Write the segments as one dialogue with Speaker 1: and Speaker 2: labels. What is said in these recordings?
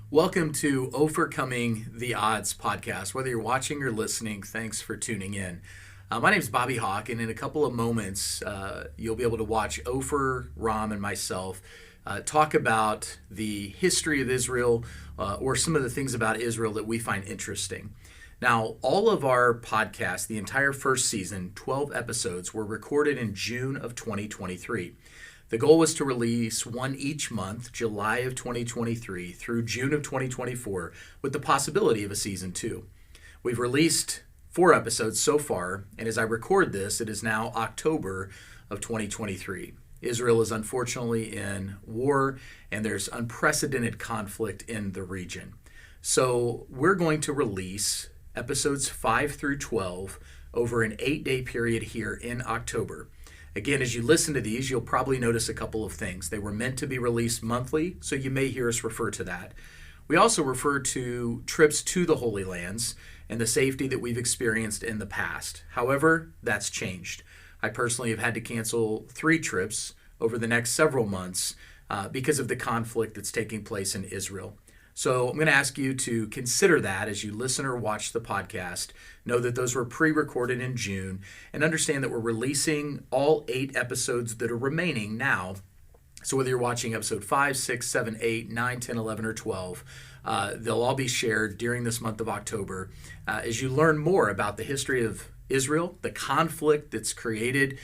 Speaker 1: Welcome to OPHERcoming the Odds podcast. Whether you're watching or listening, thanks for tuning in. My name is Bobby Hawk, and in a couple of moments, you'll be able to watch Opher Rom and myself talk about the history of Israel or some of the things about Israel that we find interesting. Now, all of our podcasts, the entire first season, 12 episodes, were recorded in June of 2023. The goal was to release one each month, July of 2023 through June of 2024, with the possibility of a season 2. We've released 4 episodes so far, and as I record this, it is now October of 2023. Israel is unfortunately in war, and there's unprecedented conflict in the region. So we're going to release episodes 5 through 12 over an 8-day period here in October. Again, as you listen to these, you'll probably notice a couple of things. They were meant to be released monthly, so you may hear us refer to that. We also refer to trips to the Holy Lands and the safety that we've experienced in the past. However, that's changed. I personally have had to cancel 3 trips over the next several months because of the conflict that's taking place in Israel. So I'm going to ask you to consider that as you listen or watch the podcast. Know that those were pre-recorded in June and understand that we're releasing all 8 episodes that are remaining now. So whether you're watching episode 5, 6, 7, 8, 9, 10, 11, or 12, they'll all be shared during this month of October as you learn more about the history of Israel, the conflict that's created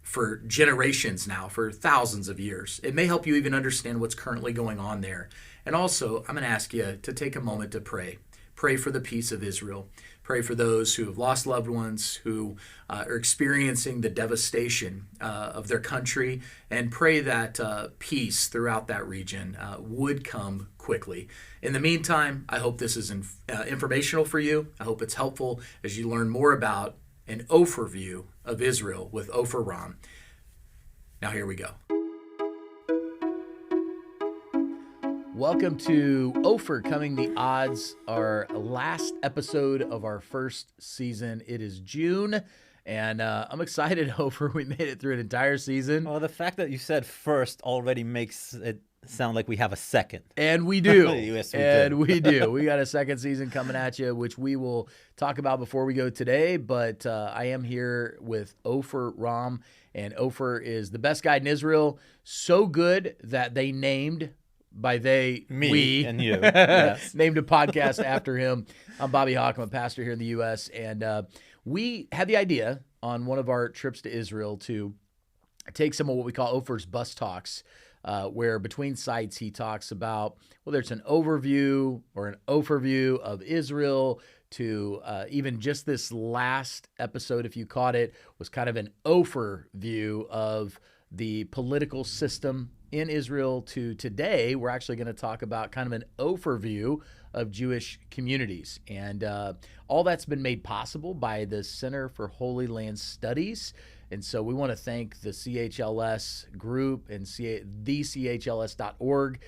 Speaker 1: for generations now, for thousands of years. It may help you even understand what's currently going on there. And also, I'm going to ask you to take a moment to pray. Pray for the peace of Israel. Pray for those who have lost loved ones, who are experiencing the devastation of their country, and pray that peace throughout that region would come quickly. In the meantime, I hope this is informational for you. I hope it's helpful as you learn more about an overview of Israel with Opher Rom. Now here we go. Welcome to OPHERcoming the Odds, our last episode of our first season. It is June, and I'm excited, Opher. We made it through an entire season.
Speaker 2: Well, the fact that you said first already makes it sound like we have a second.
Speaker 1: And we do.
Speaker 2: Yes,
Speaker 1: we do. We got a second season coming at you, which we will talk about before we go today. But I am here with Opher Rom, and Opher is the best guide in Israel. So good that they named... By they,
Speaker 2: me,
Speaker 1: we,
Speaker 2: and you, yes.
Speaker 1: Named a podcast after him. I'm Bobby Hawk. I'm a pastor here in the U.S., and we had the idea on one of our trips to Israel to take some of what we call Opher's bus talks, where between sites he talks about, well, there's an overview or an overview of Israel to even just this last episode, if you caught it, was kind of an overview of the political system in Israel to today. We're actually going to talk about kind of an overview of Jewish communities. And all that's been made possible by the Center for Holy Land Studies. And so we want to thank the CHLS group and thechls.org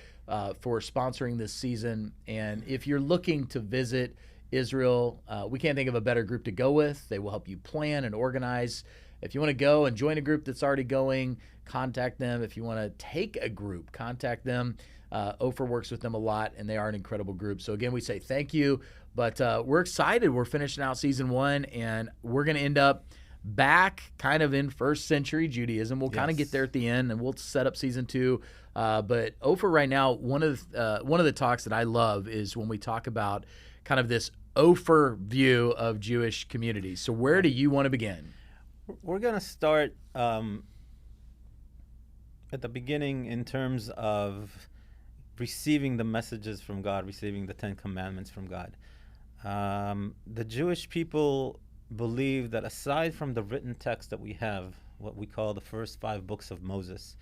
Speaker 1: for sponsoring this season. And if you're looking to visit Israel, we can't think of a better group to go with. They will help you plan and organize. If you want to go and join a group that's already going, contact them. If you want to take a group, contact them. Opher works with them a lot, and they are an incredible group. So again, we say thank you, but we're excited. We're finishing out season 1, and we're going to end up back kind of in first century Judaism. We'll kind of get there at the end, and we'll set up season 2. But Opher right now, one of the talks that I love is when we talk about kind of this Opher view of Jewish communities. So where do you want to begin?
Speaker 2: We're going to start at the beginning in terms of receiving the messages from God, receiving the 10 Commandments from God. The Jewish people believe that aside from the written text that we have, what we call the first 5 books of Moses,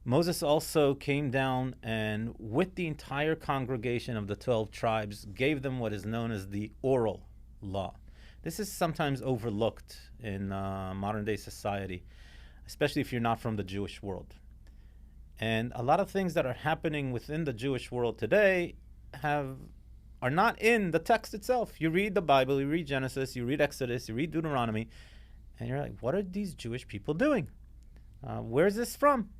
Speaker 2: Moses also came down and with the entire congregation of the 12 tribes gave them what is known as the oral law. This is sometimes overlooked in modern day society, especially if you're not from the Jewish world. And a lot of things that are happening within the Jewish world today are not in the text itself. You read the Bible, you read Genesis, you read Exodus, you read Deuteronomy, and you're like, what are these Jewish people doing? Where's this from?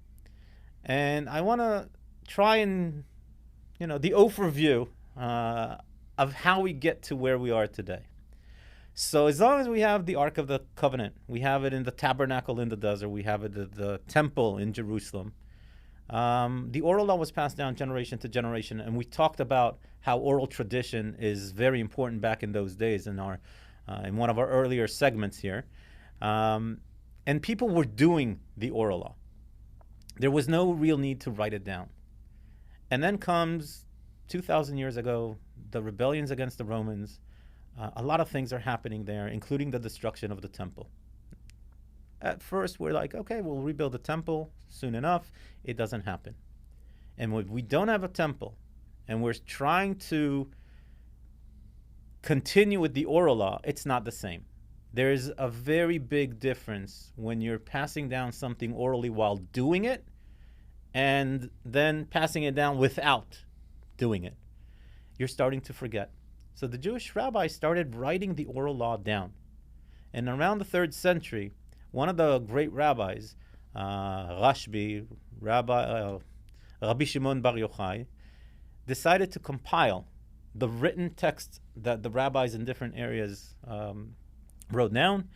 Speaker 2: And I want to try and the overview of how we get to where we are today. So as long as we have the Ark of the Covenant, we have it in the tabernacle in the desert, we have it at the temple in Jerusalem. The oral law was passed down generation to generation, and we talked about how oral tradition is very important back in those days in one of our earlier segments here. And people were doing the oral law. There was no real need to write it down. And then comes 2,000 years ago, the rebellions against the Romans. A lot of things are happening there, including the destruction of the temple. At first, we're like, okay, we'll rebuild the temple soon enough. It doesn't happen. And when we don't have a temple, and we're trying to continue with the oral law, it's not the same. There's a very big difference when you're passing down something orally while doing it, and then passing it down without doing it. You're starting to forget. So the Jewish rabbis started writing the oral law down. And around the 3rd century, one of the great rabbis, Rashbi, Rabbi Shimon Bar Yochai, decided to compile the written text that the rabbis in different areas wrote down,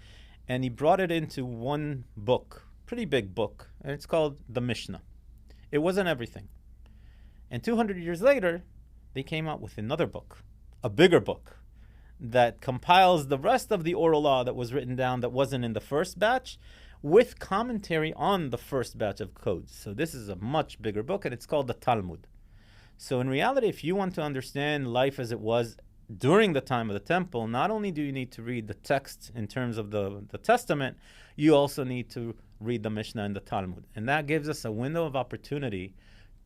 Speaker 2: and he brought it into one book, pretty big book, and it's called the Mishnah. It wasn't everything. And 200 years later, they came out with another book, a bigger book, that compiles the rest of the oral law that was written down that wasn't in the first batch, with commentary on the first batch of codes. So this is a much bigger book, and it's called the Talmud. So in reality, if you want to understand life as it was during the time of the temple, not only do you need to read the text in terms of the Testament, you also need to read the Mishnah and the Talmud. And that gives us a window of opportunity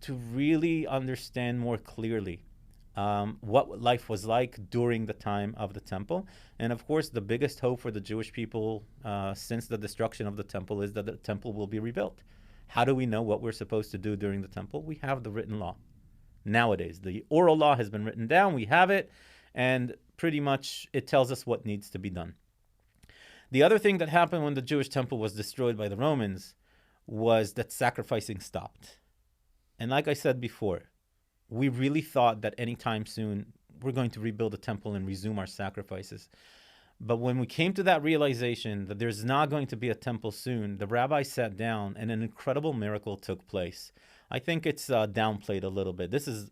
Speaker 2: to really understand more clearly what life was like during the time of the temple. And of course, the biggest hope for the Jewish people since the destruction of the temple is that the temple will be rebuilt. How do we know what we're supposed to do during the temple? We have the written law. Nowadays, the oral law has been written down, we have it, and pretty much it tells us what needs to be done. The other thing that happened when the Jewish temple was destroyed by the Romans was that sacrificing stopped. And like I said before, we really thought that anytime soon we're going to rebuild the temple and resume our sacrifices. But when we came to that realization that there's not going to be a temple soon, the rabbis sat down and an incredible miracle took place. I think it's downplayed a little bit. This is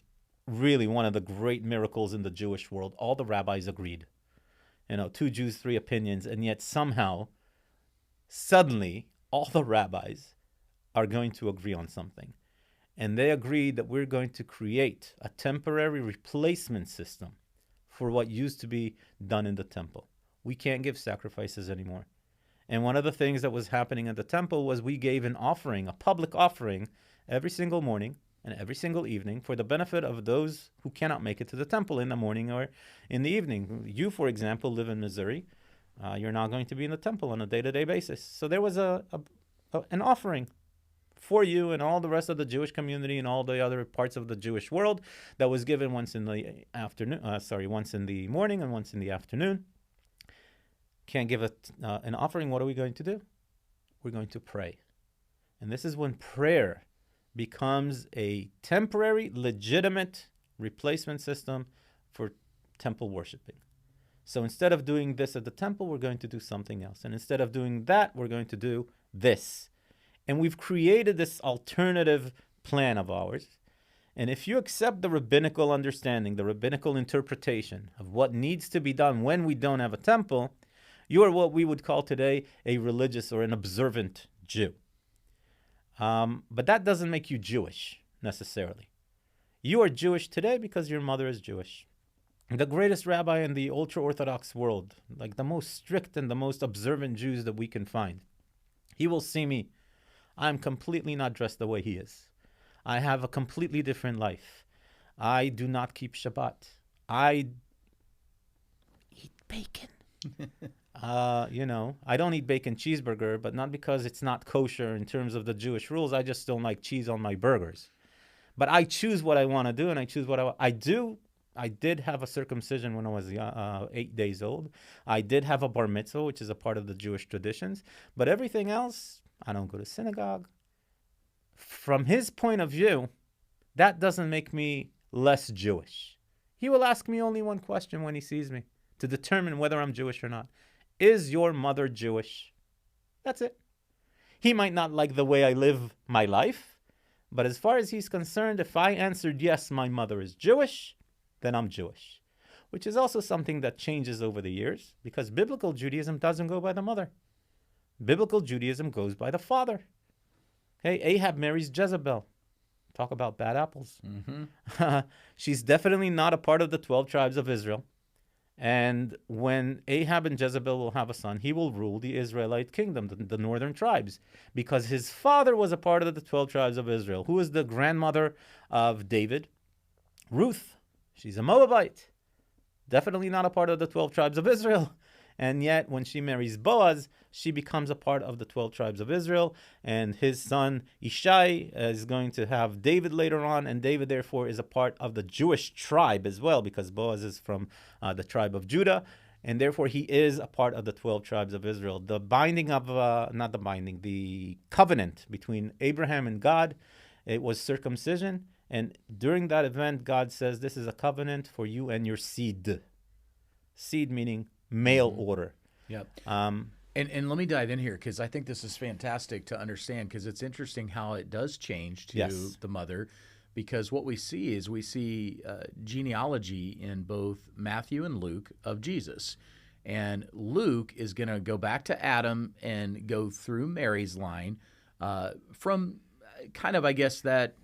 Speaker 2: really one of the great miracles in the Jewish world. All the rabbis agreed. 2 Jews, 3 opinions, and yet somehow, suddenly, all the rabbis are going to agree on something. And they agreed that we're going to create a temporary replacement system for what used to be done in the temple. We can't give sacrifices anymore. And one of the things that was happening at the temple was we gave an offering, a public offering, every single morning and every single evening for the benefit of those who cannot make it to the temple in the morning or in the evening. You, for example, live in Missouri. You're not going to be in the temple on a day-to-day basis. So there was an offering for you and all the rest of the Jewish community and all the other parts of the Jewish world that was given once in the afternoon. Once in the morning and once in the afternoon. Can't give an offering. What are we going to do? We're going to pray. And this is when prayer becomes a temporary, legitimate replacement system for temple worshiping. So instead of doing this at the temple, we're going to do something else. And instead of doing that, we're going to do this. And we've created this alternative plan of ours. And if you accept the rabbinical understanding, the rabbinical interpretation of what needs to be done when we don't have a temple, you are what we would call today a religious or an observant Jew. But that doesn't make you Jewish, necessarily. You are Jewish today because your mother is Jewish. The greatest rabbi in the ultra-Orthodox world, like the most strict and the most observant Jews that we can find, he will see me. I'm completely not dressed the way he is. I have a completely different life. I do not keep Shabbat. I eat bacon. I don't eat bacon cheeseburger, but not because it's not kosher in terms of the Jewish rules. I just don't like cheese on my burgers. But I choose what I want to do, and I choose what I do. I did have a circumcision when I was 8 days old. I did have a bar mitzvah, which is a part of the Jewish traditions. But everything else, I don't go to synagogue. From his point of view, that doesn't make me less Jewish. He will ask me only one question when he sees me to determine whether I'm Jewish or not. Is your mother Jewish? That's it. He might not like the way I live my life, but as far as he's concerned, if I answered yes, my mother is Jewish, then I'm Jewish. Which is also something that changes over the years, because biblical Judaism doesn't go by the mother. Biblical Judaism goes by the father. Okay, Ahab marries Jezebel. Talk about bad apples. Mm-hmm. She's definitely not a part of the 12 tribes of Israel. And when Ahab and Jezebel will have a son, he will rule the Israelite kingdom, the northern tribes, because his father was a part of the 12 tribes of Israel. Who is the grandmother of David? Ruth. She's a Moabite. Definitely not a part of the 12 tribes of Israel. And yet, when she marries Boaz, she becomes a part of the 12 tribes of Israel. And his son, Ishai, is going to have David later on. And David, therefore, is a part of the Jewish tribe as well, because Boaz is from the tribe of Judah. And therefore, he is a part of the 12 tribes of Israel. The binding of, the covenant between Abraham and God, it was circumcision. And during that event, God says, this is a covenant for you and your seed. Seed meaning male order.
Speaker 1: Yep. And let me dive in here, because I think this is fantastic to understand, because it's interesting how it does change to the mother, because what we see is genealogy in both Matthew and Luke of Jesus. And Luke is going to go back to Adam and go through Mary's line from kind of, I guess, that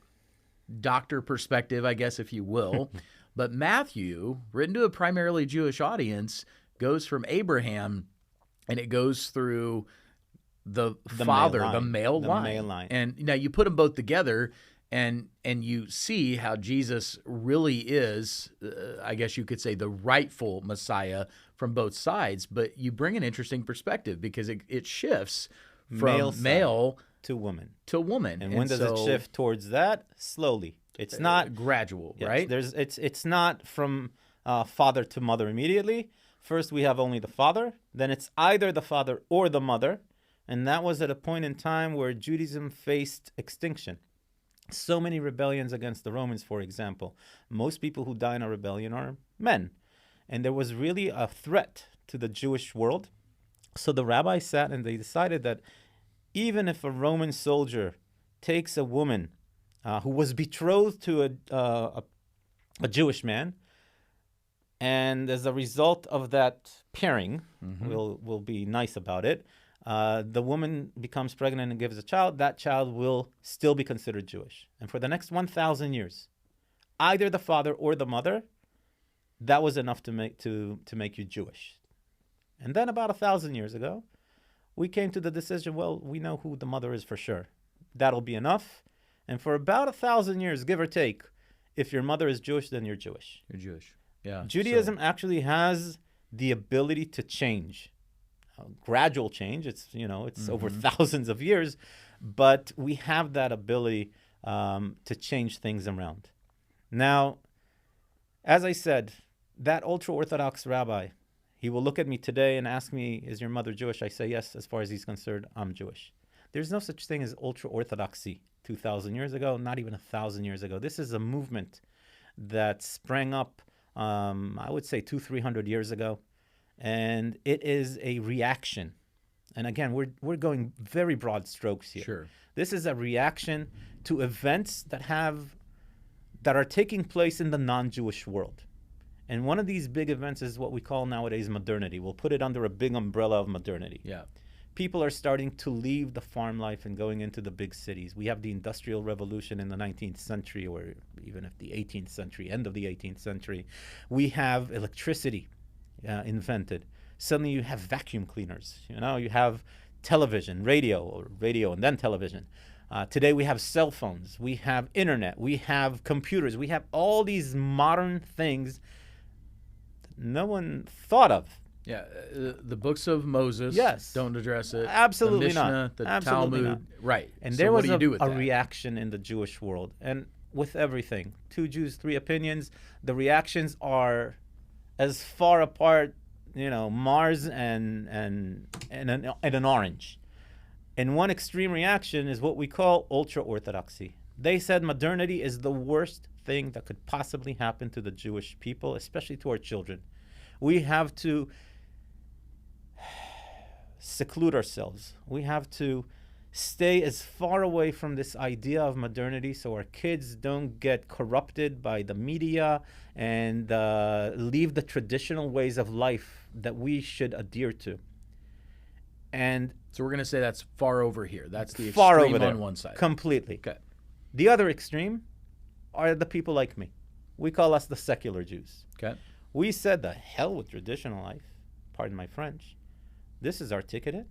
Speaker 1: doctor perspective, I guess, if you will. But Matthew, written to a primarily Jewish audience, goes from Abraham, and it goes through the father, the male line. And now you put them both together, and you see how Jesus really is, I guess you could say, the rightful Messiah from both sides. But you bring an interesting perspective, because it shifts from male
Speaker 2: to woman.
Speaker 1: And
Speaker 2: when does it shift towards that? Slowly. It's not
Speaker 1: gradual, right?
Speaker 2: It's not from father to mother immediately. First, we have only the father. Then it's either the father or the mother. And that was at a point in time where Judaism faced extinction. So many rebellions against the Romans, for example. Most people who die in a rebellion are men. And there was really a threat to the Jewish world. So the rabbis sat and they decided that even if a Roman soldier takes a woman who was betrothed to a Jewish man, and as a result of that pairing, we'll be nice about it, the woman becomes pregnant and gives a child, that child will still be considered Jewish. And for the next 1,000 years, either the father or the mother, that was enough to make you Jewish. And then about 1,000 years ago, we came to the decision, well, we know who the mother is for sure. That'll be enough. And for about 1,000 years, give or take, if your mother is Jewish, then you're Jewish.
Speaker 1: You're Jewish. Yeah.
Speaker 2: Judaism actually has the ability to change. Gradual change. It's over thousands of years, but we have that ability to change things around. Now, as I said, that ultra-Orthodox rabbi, he will look at me today and ask me, is your mother Jewish? I say, yes, as far as he's concerned, I'm Jewish. There's no such thing as ultra-Orthodoxy 2,000 years ago, not even 1,000 years ago. This is a movement that sprang up, I would say 200-300 years ago. And it is a reaction. And again, we're going very broad strokes here.
Speaker 1: Sure.
Speaker 2: This is a reaction to events that are taking place in the non-Jewish world. And one of these big events is what we call nowadays modernity. We'll put it under a big umbrella of modernity.
Speaker 1: Yeah.
Speaker 2: People are starting to leave the farm life and going into the big cities. We have the Industrial Revolution in the 19th century, or even if the 18th century, end of the 18th century. We have electricity invented. Suddenly you have vacuum cleaners. You have television, radio and then television. Today we have cell phones. We have internet. We have computers. We have all these modern things that no one thought of.
Speaker 1: Yeah, the books of Moses don't address it.
Speaker 2: Absolutely
Speaker 1: the Mishnah,
Speaker 2: not.
Speaker 1: The
Speaker 2: Absolutely
Speaker 1: Talmud,
Speaker 2: not.
Speaker 1: Right.
Speaker 2: And
Speaker 1: so
Speaker 2: there was
Speaker 1: what do you do with
Speaker 2: a
Speaker 1: that?
Speaker 2: reaction in the Jewish world, and with everything. 2 Jews, 3 opinions. The reactions are as far apart, Mars and an orange. And one extreme reaction is what we call ultra-Orthodoxy. They said modernity is the worst thing that could possibly happen to the Jewish people, especially to our children. We have to seclude ourselves. We have to stay as far away from this idea of modernity so our kids don't get corrupted by the media and leave the traditional ways of life that we should adhere to. And
Speaker 1: so we're going to say that's far over here. That's the
Speaker 2: far
Speaker 1: extreme
Speaker 2: over there,
Speaker 1: on one side.
Speaker 2: completely.
Speaker 1: Okay.
Speaker 2: The other extreme are the people like me. We call us the secular Jews.
Speaker 1: Okay.
Speaker 2: We said the hell with traditional life. Pardon my French. This is our ticket in.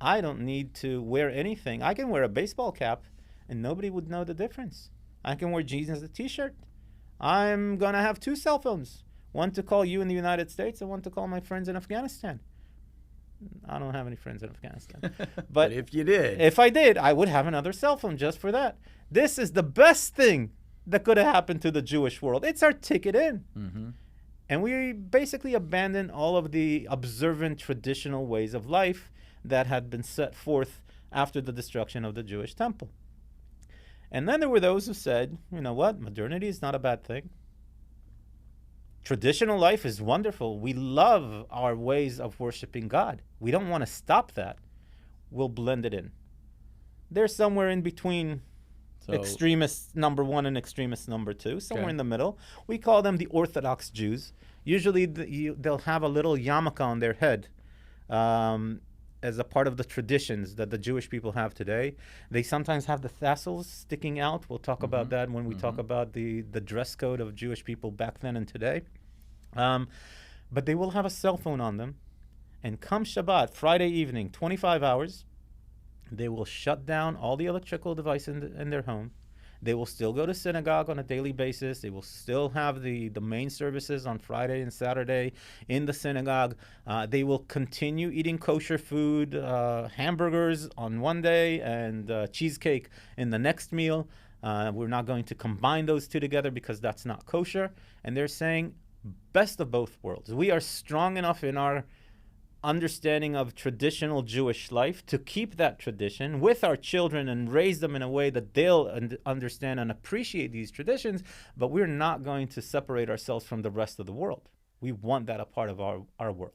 Speaker 2: I don't need to wear anything. I can wear a baseball cap and nobody would know the difference. I can wear jeans as a t-shirt. I'm going to have 2 cell phones. One to call you in the United States and one to call my friends in Afghanistan. I don't have any friends in Afghanistan.
Speaker 1: But if you did.
Speaker 2: If I did, I would have another cell phone just for that. This is the best thing that could have happened to the Jewish world. It's our ticket in.
Speaker 1: Mm-hmm.
Speaker 2: And we basically abandoned all of the observant traditional ways of life that had been set forth after the destruction of the Jewish temple. And then there were those who said, you know what, modernity is not a bad thing. Traditional life is wonderful. We love our ways of worshiping God. We don't want to stop that. We'll blend it in. They're somewhere in between extremist number 1 and extremist number 2, somewhere in the middle. We call them the Orthodox Jews. Usually they'll have a little yarmulke on their head as a part of the traditions that the Jewish people have today. They sometimes have the tassels sticking out. We'll talk about that when we talk about the dress code of Jewish people back then and today. But they will have a cell phone on them. And come Shabbat, Friday evening, 25 hours, they will shut down all the electrical devices in their home. They will still go to synagogue on a daily basis. They will still have the main services on Friday and Saturday in the synagogue. They will continue eating kosher food, hamburgers on one day and cheesecake in the next meal. We're not going to combine those two together because that's not kosher. And they're saying, best of both worlds. We are strong enough in our understanding of traditional Jewish life to keep that tradition with our children and raise them in a way that they'll understand and appreciate these traditions, but we're not going to separate ourselves from the rest of the world. We want that a part of our world.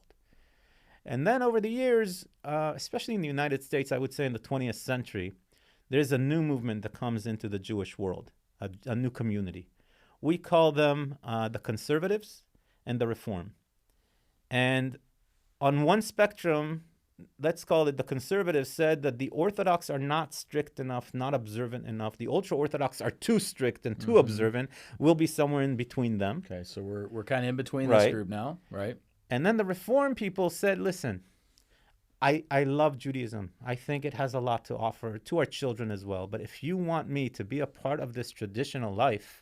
Speaker 2: And then over the years, especially in the United States, I would say in the 20th century, there's a new movement that comes into the Jewish world, a new community. We call them the conservatives and the reform. And on one spectrum, let's call it the conservatives, said that the Orthodox are not strict enough, not observant enough. The ultra-Orthodox are too strict and too observant. We'll be somewhere in between them.
Speaker 1: Okay, so we're kind of in between this group now, right?
Speaker 2: And then the Reform people said, listen, I love Judaism. I think it has a lot to offer to our children as well. But if you want me to be a part of this traditional life,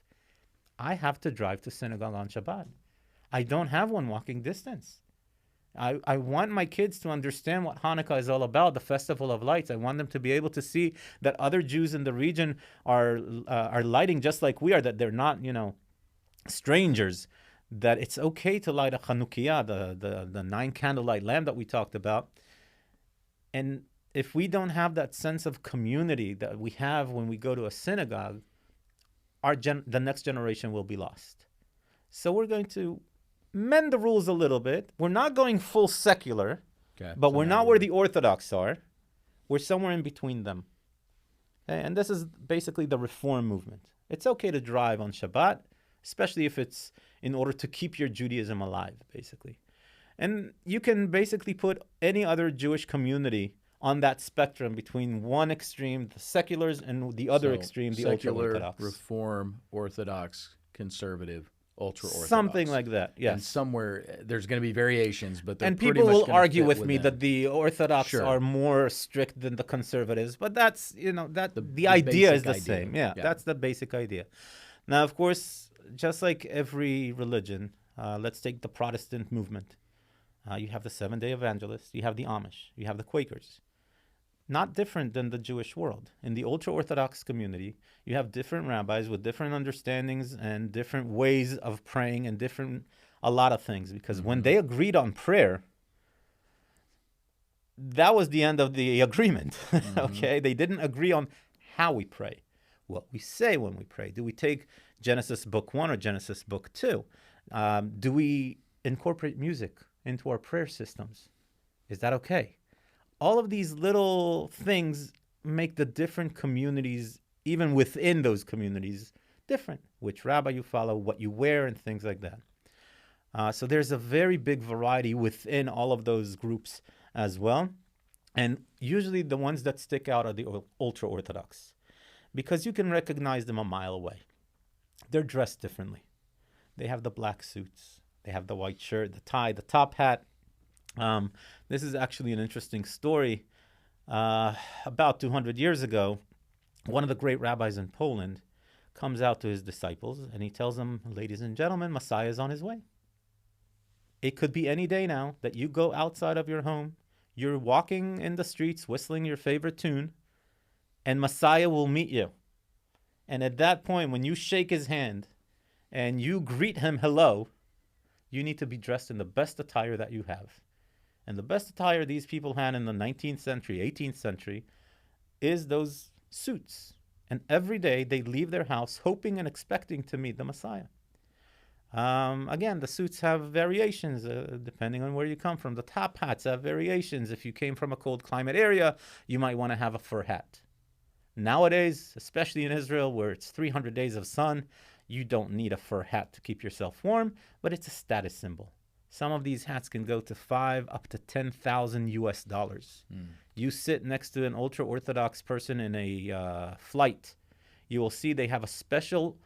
Speaker 2: I have to drive to synagogue on Shabbat. I don't have one walking distance. I want my kids to understand what Hanukkah is all about, the Festival of Lights. I want them to be able to see that other Jews in the region are lighting just like we are, that they're not, strangers, that it's okay to light a Chanukiah, the 9 candlelight lamp that we talked about. And if we don't have that sense of community that we have when we go to a synagogue, the next generation will be lost. So we're going to mend the rules a little bit. We're not going full secular, but so we're not where the Orthodox are. We're somewhere in between them. And this is basically the Reform movement. It's okay to drive on Shabbat, especially if it's in order to keep your Judaism alive, basically. And you can basically put any other Jewish community on that spectrum between one extreme, the seculars, and the other extreme, the ultra-Orthodox.
Speaker 1: Reform, Orthodox, conservative, ultra-Orthodox.
Speaker 2: Something like that, yes.
Speaker 1: And somewhere there's going to be variations, but they're
Speaker 2: and
Speaker 1: pretty
Speaker 2: people
Speaker 1: much
Speaker 2: will argue with me
Speaker 1: them.
Speaker 2: that the Orthodox are more strict than the conservatives, but that's, the idea is the same. Yeah, that's the basic idea. Now, of course, just like every religion, let's take the Protestant movement. You have the Seventh-day Evangelists, you have the Amish, you have the Quakers. Not different than the Jewish world. In the ultra-Orthodox community, you have different rabbis with different understandings and different ways of praying and a lot of things. Because when they agreed on prayer, that was the end of the agreement. Okay? They didn't agree on how we pray, what we say when we pray. Do we take Genesis book 1 or Genesis book 2? Do we incorporate music into our prayer systems? Is that okay? All of these little things make the different communities, even within those communities, different. Which rabbi you follow, what you wear, and things like that. So there's a very big variety within all of those groups as well. And usually the ones that stick out are the ultra-Orthodox, because you can recognize them a mile away. They're dressed differently. They have the black suits. They have the white shirt, the tie, the top hat. This is actually an interesting story. About 200 years ago, one of the great rabbis in Poland comes out to his disciples and he tells them, ladies and gentlemen, Messiah is on his way. It could be any day now that you go outside of your home, you're walking in the streets, whistling your favorite tune, and Messiah will meet you. And at that point, when you shake his hand and you greet him hello, you need to be dressed in the best attire that you have. And the best attire these people had in the 19th century, 18th century, is those suits. And every day they leave their house hoping and expecting to meet the Messiah. Again, the suits have variations depending on where you come from. The top hats have variations. If you came from a cold climate area, you might want to have a fur hat. Nowadays, especially in Israel, where it's 300 days of sun, you don't need a fur hat to keep yourself warm, but it's a status symbol. Some of these hats can go to $5,000 up to $10,000 US. You sit next to an ultra-Orthodox person in a flight, you will see they have a special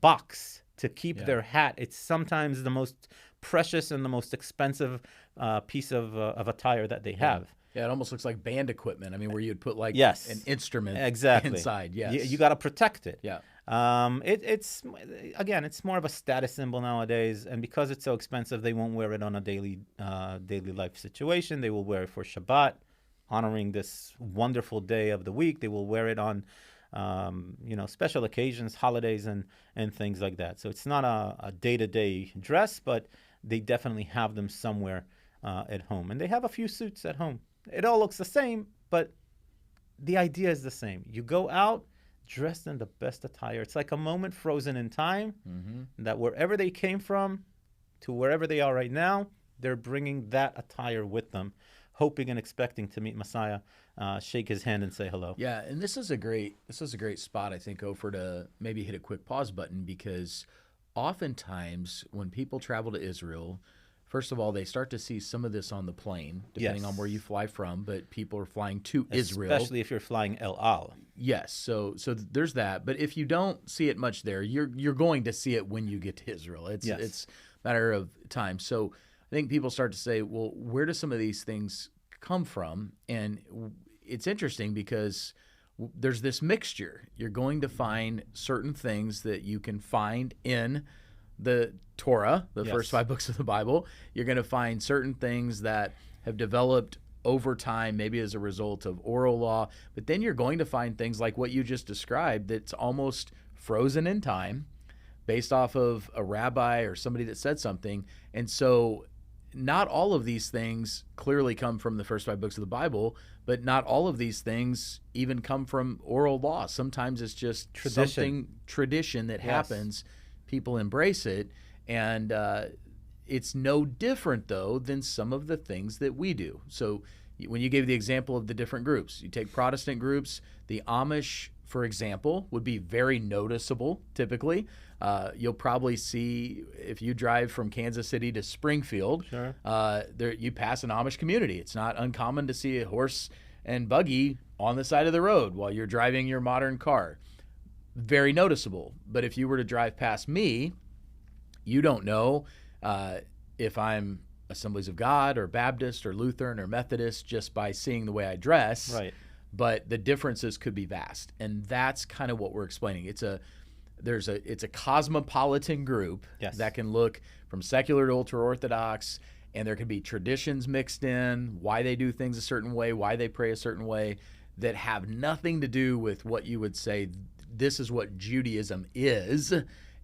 Speaker 2: box to keep their hat. It's sometimes the most precious and the most expensive piece of attire that they have.
Speaker 1: Yeah, it almost looks like band equipment. I mean, where you'd put like
Speaker 2: Yes.
Speaker 1: an instrument
Speaker 2: Exactly.
Speaker 1: inside. Yes.
Speaker 2: You got to protect it.
Speaker 1: Yeah.
Speaker 2: It's more of a status symbol nowadays, and because it's so expensive, they won't wear it on a daily life situation. They will wear it for Shabbat, honoring this wonderful day of the week. They will wear it on special occasions, holidays, and things like that. So it's not a day-to-day dress, but they definitely have them somewhere at home. And they have a few suits at home. It all looks the same, but the idea is the same. You go out dressed in the best attire. It's like a moment frozen in time, that wherever they came from to wherever they are right now, they're bringing that attire with them, hoping and expecting to meet Messiah, shake his hand and say hello.
Speaker 1: Yeah, and this is a great spot, I think, Opher, to maybe hit a quick pause button, because oftentimes when people travel to Israel, first of all, they start to see some of this on the plane, depending on where you fly from, but people are flying to Israel.
Speaker 2: Especially if you're flying El Al.
Speaker 1: Yes, so there's that. But if you don't see it much there, you're going to see it when you get to Israel. It's a matter of time. So I think people start to say, well, where do some of these things come from? And it's interesting because there's this mixture. You're going to find certain things that you can find in the Torah, the first 5 books of the Bible. You're going to find certain things that have developed over time, maybe as a result of oral law. But then you're going to find things like what you just described that's almost frozen in time based off of a rabbi or somebody that said something. And so not all of these things clearly come from the first 5 books of the Bible, but not all of these things even come from oral law. Sometimes it's just tradition that happens. People embrace it, and it's no different, though, than some of the things that we do. So when you gave the example of the different groups, you take Protestant groups, the Amish, for example, would be very noticeable typically. You'll probably see, if you drive from Kansas City to Springfield, there you pass an Amish community. It's not uncommon to see a horse and buggy on the side of the road while you're driving your modern car. Very noticeable. But if you were to drive past me, you don't know if I'm Assemblies of God or Baptist or Lutheran or Methodist just by seeing the way I dress.
Speaker 2: Right.
Speaker 1: But the differences could be vast. And that's kind of what we're explaining. It's a cosmopolitan group that can look from secular to ultra-Orthodox, and there can be traditions mixed in, why they do things a certain way, why they pray a certain way, that have nothing to do with what you would say this is what Judaism is.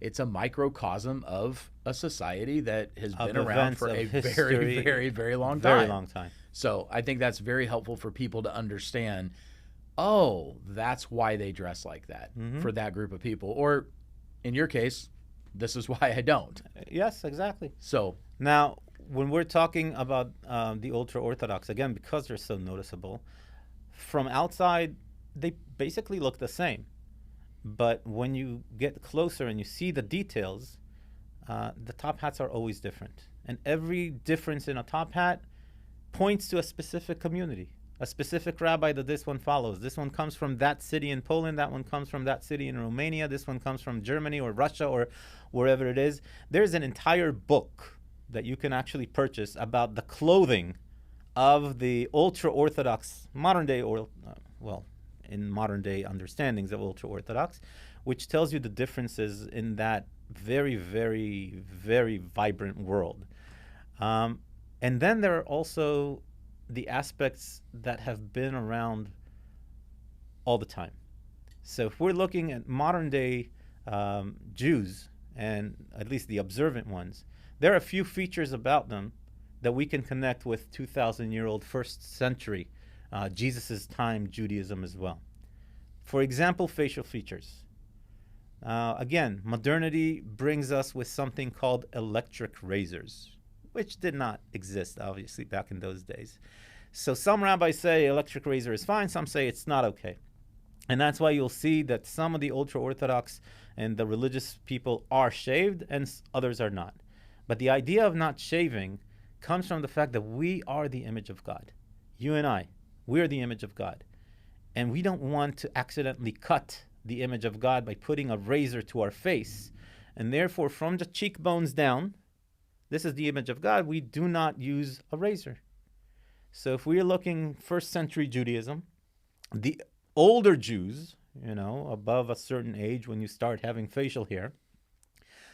Speaker 1: It's a microcosm of a society that has been around for a very, very, very long time.
Speaker 2: Very long time.
Speaker 1: So I think that's very helpful for people to understand, oh, that's why they dress like that for that group of people. Or In your case, this is why I don't.
Speaker 2: Yes, exactly.
Speaker 1: So
Speaker 2: Now, when we're talking about the ultra Orthodox, again, because they're so noticeable, from outside, they basically look the same. But when you get closer and you see the details, the top hats are always different. And every difference in a top hat points to a specific community, a specific rabbi that this one follows. This one comes from that city in Poland, that one comes from that city in Romania, this one comes from Germany or Russia or wherever it is. There's an entire book that you can actually purchase about the clothing of the ultra-Orthodox, modern day, or in modern day understandings of ultra-Orthodox, which tells you the differences in that very, very, very vibrant world. And then there are also the aspects that have been around all the time. So if we're looking at modern day Jews, and at least the observant ones, there are a few features about them that we can connect with 2,000-year-old first century Jesus' time Judaism as well. For example, facial features. Again, modernity brings us with something called electric razors, which did not exist, obviously, back in those days. So some rabbis say electric razor is fine, some say it's not okay. And that's why you'll see that some of the ultra-Orthodox and the religious people are shaved and others are not. But the idea of not shaving comes from the fact that we are the image of God. You and I, we're the image of God. And we don't want to accidentally cut the image of God by putting a razor to our face. And therefore, from the cheekbones down, this is the image of God, we do not use a razor. So if we're looking first century Judaism, the older Jews, above a certain age when you start having facial hair,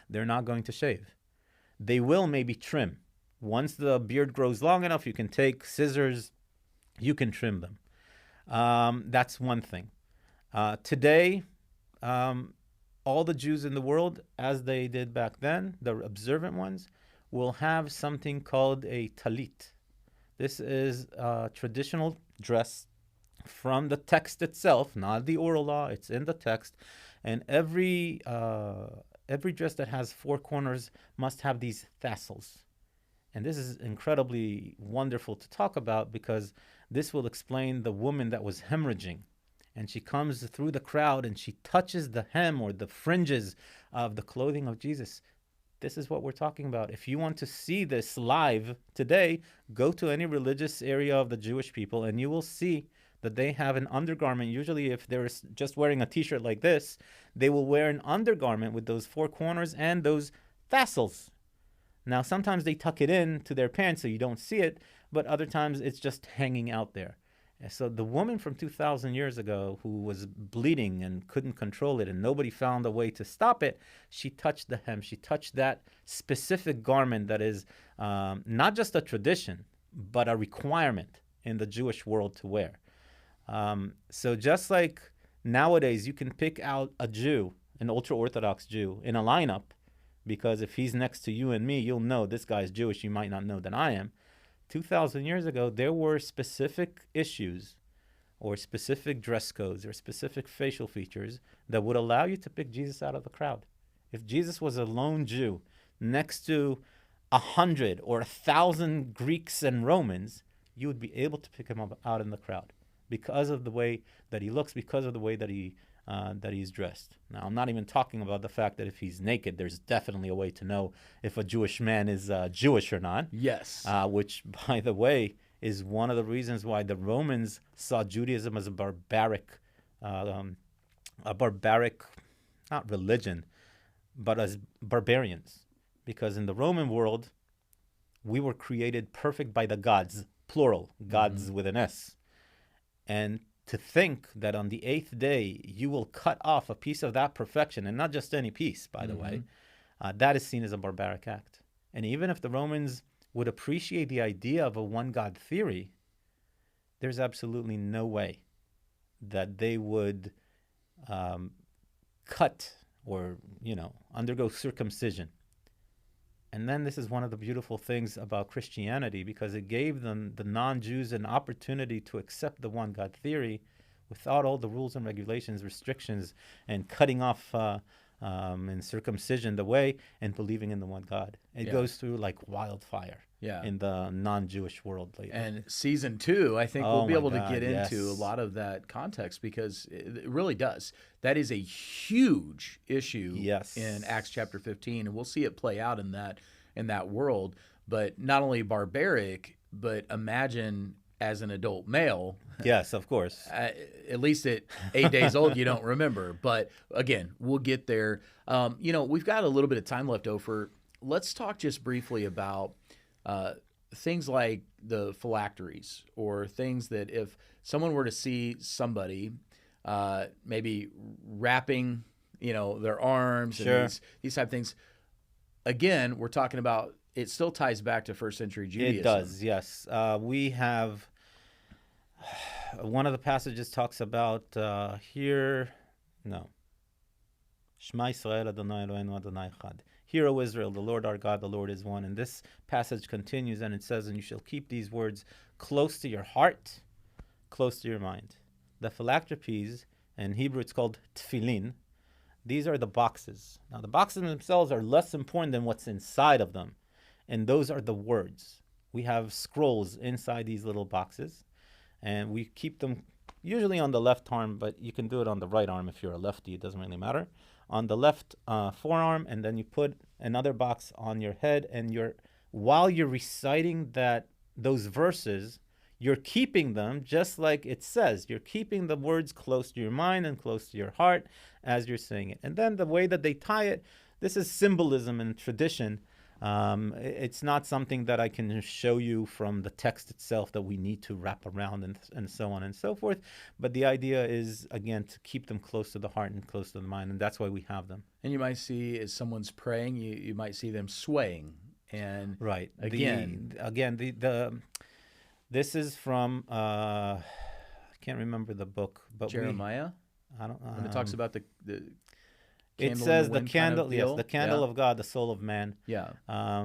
Speaker 2: they're not going to shave. They will maybe trim. Once the beard grows long enough, you can take scissors, you can trim them. That's one thing. Today, all the Jews in the world, as they did back then, the observant ones, will have something called a talit. This is a traditional dress from the text itself, not the oral law, it's in the text. And every dress that has four corners must have these tassels. And this is incredibly wonderful to talk about because this will explain the woman that was hemorrhaging. And she comes through the crowd and she touches the hem or the fringes of the clothing of Jesus. This is what we're talking about. If you want to see this live today, go to any religious area of the Jewish people and you will see that they have an undergarment. Usually if they're just wearing a t-shirt like this, they will wear an undergarment with those four corners and those tassels. Now, sometimes they tuck it in to their pants so you don't see it, but other times it's just hanging out there. And so the woman from 2,000 years ago who was bleeding and couldn't control it and nobody found a way to stop it, she touched the hem. She touched that specific garment that is not just a tradition, but a requirement in the Jewish world to wear. So just like nowadays you can pick out a Jew, an ultra-Orthodox Jew, in a lineup, because if he's next to you and me, you'll know this guy's Jewish. You might not know that I am. 2,000 years ago, there were specific issues or specific dress codes or specific facial features that would allow you to pick Jesus out of the crowd. If Jesus was a lone Jew next to 100 or 1,000 Greeks and Romans, you would be able to pick him up out in the crowd because of the way that he looks, because of the way that he's dressed. Now, I'm not even talking about the fact that if he's naked, there's definitely a way to know if a Jewish man is Jewish or not.
Speaker 1: Yes.
Speaker 2: Which, by the way, is one of the reasons why the Romans saw Judaism as a barbaric, not religion, but as barbarians. Because in the Roman world, we were created perfect by the gods, plural, gods with an S. And to think that on the 8th day you will cut off a piece of that perfection, and not just any piece, by the way, that is seen as a barbaric act. And even if the Romans would appreciate the idea of a one God theory, there's absolutely no way that they would cut or, undergo circumcision. And then this is one of the beautiful things about Christianity, because it gave them, the non-Jews, an opportunity to accept the one God theory without all the rules and regulations, restrictions, and cutting off and circumcision, the way, and believing in the one God. It goes through like wildfire in the non-Jewish world lately.
Speaker 1: And season 2, I think we'll be able to get into a
Speaker 2: yes.
Speaker 1: lot of that context, because it really does. That is a huge issue in Acts chapter 15, and we'll see it play out in that world. But not only barbaric, but imagine as an adult male.
Speaker 2: Yes, of course.
Speaker 1: At least at 8 days old, you don't remember. But again, we'll get there. We've got a little bit of time left over. Let's talk just briefly about things like the phylacteries, or things that if someone were to see somebody maybe wrapping, their arms and these type of things. Again, we're talking about, it still ties back to first century Judaism.
Speaker 2: It does, yes. We have, one of the passages talks about Shema Yisrael Adonai Eloheinu Adonai Echad. Hear, O Israel, the Lord our God, the Lord is one. And this passage continues, and it says, and you shall keep these words close to your heart, close to your mind. The phylacteries, in Hebrew it's called tefillin. These are the boxes. Now, the boxes themselves are less important than what's inside of them. And those are the words. We have scrolls inside these little boxes, and we keep them usually on the left arm, but you can do it on the right arm if you're a lefty. It doesn't really matter. On the left forearm, and then you put another box on your head, and while you're reciting those verses, you're keeping them just like it says. You're keeping the words close to your mind and close to your heart as you're saying it. And then the way that they tie it, this is symbolism and tradition. It's not something that I can show you from the text itself that we need to wrap around and so on and so forth. But the idea is, again, to keep them close to the heart and close to the mind, and that's why we have them.
Speaker 1: And you might see, as someone's praying, you might see them swaying. And
Speaker 2: right.
Speaker 1: Again,
Speaker 2: this is from, I can't remember the book, but
Speaker 1: Jeremiah?
Speaker 2: I don't.
Speaker 1: When it talks about the
Speaker 2: it says the candle,
Speaker 1: kind of
Speaker 2: the candle of God, the soul of man.
Speaker 1: Yeah.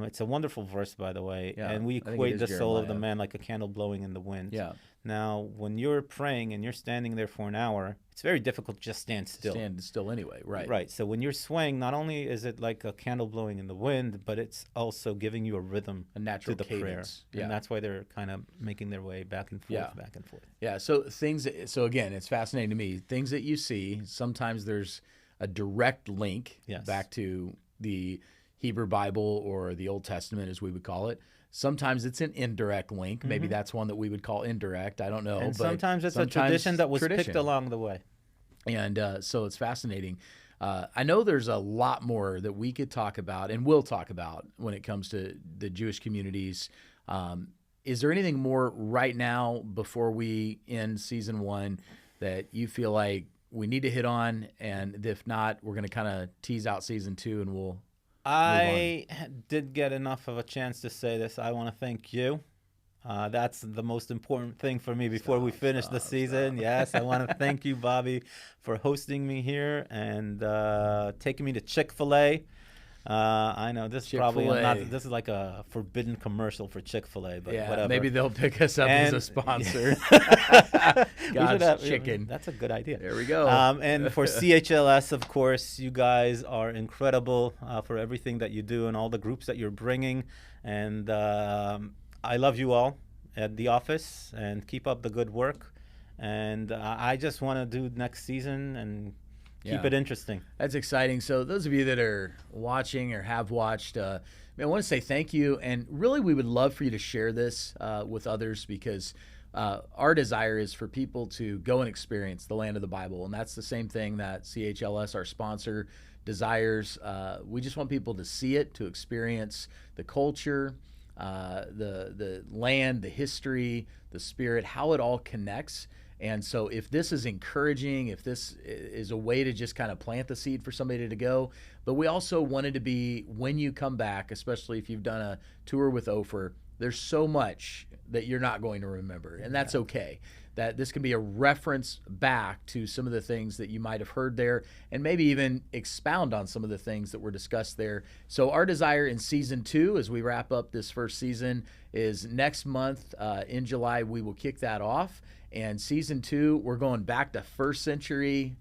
Speaker 2: It's a wonderful verse, by the way.
Speaker 1: Yeah,
Speaker 2: and we equate the soul of the man like a candle blowing in the wind.
Speaker 1: Yeah.
Speaker 2: Now, when you're praying and you're standing there for an hour, it's very difficult to just stand still.
Speaker 1: Stand still anyway, right.
Speaker 2: Right. So when you're swaying, not only is it like a candle blowing in the wind, but it's also giving you a rhythm,
Speaker 1: a natural
Speaker 2: to the
Speaker 1: cadence.
Speaker 2: prayer. Yeah. And that's why they're kind of making their way back and forth, back and forth.
Speaker 1: Yeah. So again, it's fascinating to me. Things that you see, sometimes there's a direct link back to the Hebrew Bible or the Old Testament, as we would call it. Sometimes it's an indirect link. Maybe that's one that we would call indirect. I don't know.
Speaker 2: And
Speaker 1: but
Speaker 2: sometimes it's a tradition that was picked along the way.
Speaker 1: And so it's fascinating. I know there's a lot more that we could talk about and will talk about when it comes to the Jewish communities. Is there anything more right now before we end season 1 that you feel like we need to hit on? And if not, we're going to kind of tease out season 2 and we'll
Speaker 2: I did get enough of a chance to say this. I want to thank you. That's the most important thing for me before we finish the season. Yes, I want to thank you, Bobby, for hosting me here and taking me to Chick-fil-A. I know this is probably not. This is like a forbidden commercial for Chick-fil-A, but whatever.
Speaker 1: Maybe they'll pick us up as a sponsor. God's chicken.
Speaker 2: That's a good idea.
Speaker 1: There we go.
Speaker 2: And for CHLS, of course, you guys are incredible for everything that you do and all the groups that you're bringing. And I love you all at the office, and keep up the good work. And I just want to do next season and keep it interesting.
Speaker 1: That's exciting. So those of you that are watching or have watched, I want to say thank you. And really, we would love for you to share this with others, because our desire is for people to go and experience the land of the Bible. And that's the same thing that CHLS, our sponsor, desires. We just want people to see it, to experience the culture, the land, the history, the spirit, how it all connects. And so if this is encouraging, if this is a way to just kind of plant the seed for somebody to go, but we also wanted to be, when you come back, especially if you've done a tour with Opher, there's so much that you're not going to remember, and that's okay. That this can be a reference back to some of the things that you might have heard there, and maybe even expound on some of the things that were discussed there. So our desire in season 2, as we wrap up this first season, is next month in July, we will kick that off. And season 2, we're going back to first century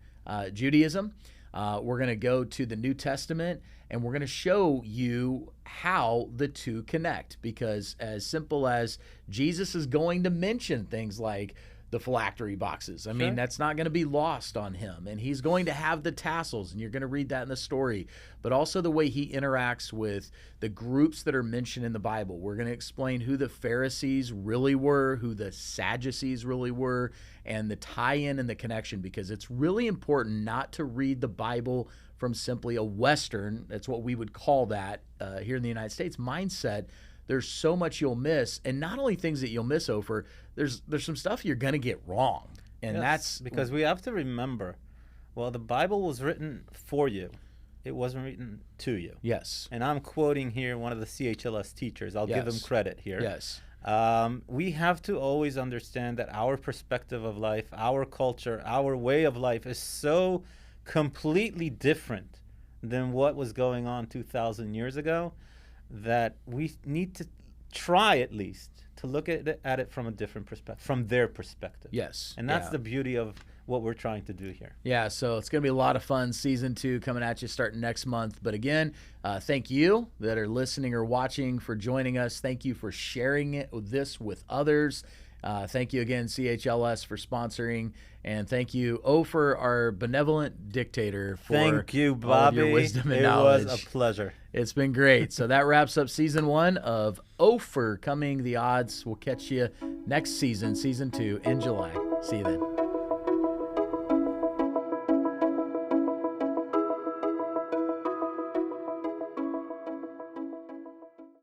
Speaker 1: Judaism. We're going to go to the New Testament, and we're going to show you how the two connect, because as simple as Jesus is going to mention things like the phylactery boxes. I mean, that's not going to be lost on him. And he's going to have the tassels, and you're going to read that in the story. But also the way he interacts with the groups that are mentioned in the Bible. We're going to explain who the Pharisees really were, who the Sadducees really were, and the tie-in and the connection, because it's really important not to read the Bible from simply a Western, that's what we would call that here in the United States, mindset. There's so much you'll miss, and not only things that you'll miss, Opher, there's some stuff you're going to get wrong. And that's
Speaker 2: because we have to remember, well, the Bible was written for you. It wasn't written to you.
Speaker 1: Yes.
Speaker 2: And I'm quoting here one of the CHLS teachers. I'll give them credit here.
Speaker 1: Yes.
Speaker 2: We have to always understand that our perspective of life, our culture, our way of life is so completely different than what was going on 2,000 years ago, that we need to try at least to look at it from a different perspective, from their perspective.
Speaker 1: Yes.
Speaker 2: And that's the beauty of what we're trying to do here.
Speaker 1: Yeah, so it's going to be a lot of fun. Season 2 coming at you starting next month. But again, thank you that are listening or watching for joining us. Thank you for sharing this with others. Thank you again, CHLS, for sponsoring. And thank you, Opher, our benevolent dictator, for
Speaker 2: thank you, Bobby.
Speaker 1: All of your wisdom and knowledge.
Speaker 2: It was a pleasure.
Speaker 1: It's been great. So that wraps up Season 1 of OPHERcoming the Odds. We'll catch you next season, Season 2, in July. See you then.